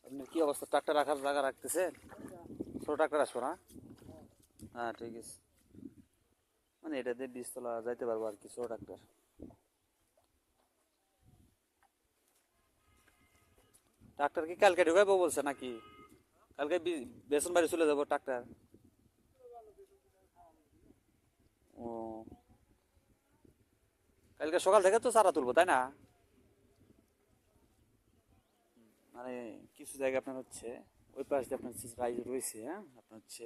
আপনার কি অবস্থা? ট্রাক্টর রাখার জায়গা রাখতেছেন? ছোট ট্রাক্টর আসবো না? হ্যাঁ ঠিক আছে, মানে এটা দিয়ে বীজতলা যাইতে পারবো আর কি, ছোট ট্রাক্টর। ট্রাক্টর কি কালকে ঢুকাইবো বলছে নাকি? কালকে বেসন বাড়ি চলে যাবো ট্রাক্টর। ও, কালকে সকাল থেকে তো চারা তুলবো তাই না? মানে কিছু জায়গা আপনার হচ্ছে ওই পাশ দিয়ে আপনার রাইজ রয়েছে, হ্যাঁ আপনার হচ্ছে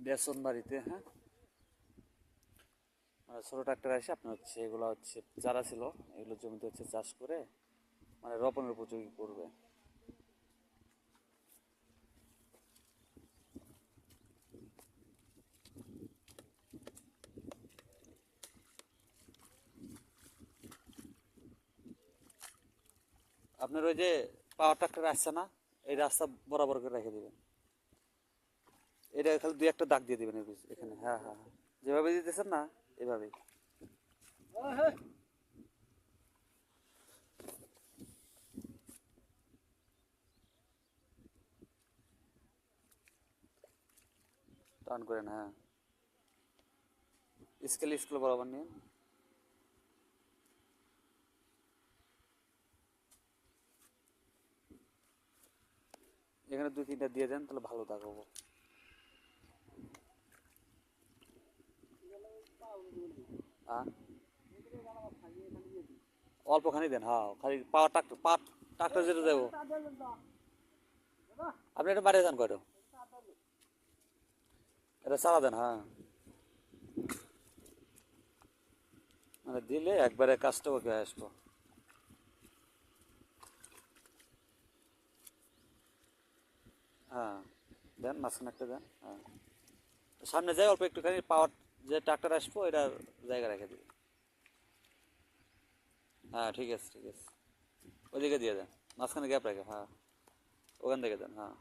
বেসন বাড়িতে, হ্যাঁ মানে ছোট ট্রাক্টর এসে আপনার হচ্ছে এগুলো হচ্ছে যারা ছিল এগুলো জমিতে হচ্ছে চাষ করে মানে রোপণের উপযোগী করবে। আপনার ওই যে পাওয়ার ট্রাক্টর আসছে না, এই রাস্তা বরাবর করে রেখে দিবেন। এটা খালি দুই একটা দাগ দিয়ে দিবেন এখানে, হ্যাঁ হ্যাঁ হ্যাঁ, যেভাবে দিতেছেন না এভাবেই। টান করেন, হ্যাঁ স্কেল স্কেল বরাবর নিন। এখানে দুই তিনটা দিয়ে দেন তাহলে ভালো দাগ হবো। হ্যাঁ অল্পখানি দেন, হ্যাঁ খালি পাওয়ার ট্রাক্টর ট্রাক্টর যেটা দেবো। আপনি এটা বাড়িয়ে যান কয়টো, এটা চালা দেন, হ্যাঁ মানে দিলে একবারে কাজটা ওকে আসবো। হ্যাঁ দেন, মাঝখানে একটা দেন, হ্যাঁ সামনে যাই অল্প একটুখানি পাওয়ার যে ট্রাক্টর আসবো এটার জায়গা রেখে দিই। হ্যাঁ ঠিক আছে ঠিক আছে, ওইদিকে দিয়ে দেন, মাঝখানে গ্যাপ রেখে, হ্যাঁ ওখান থেকে দেন, হ্যাঁ।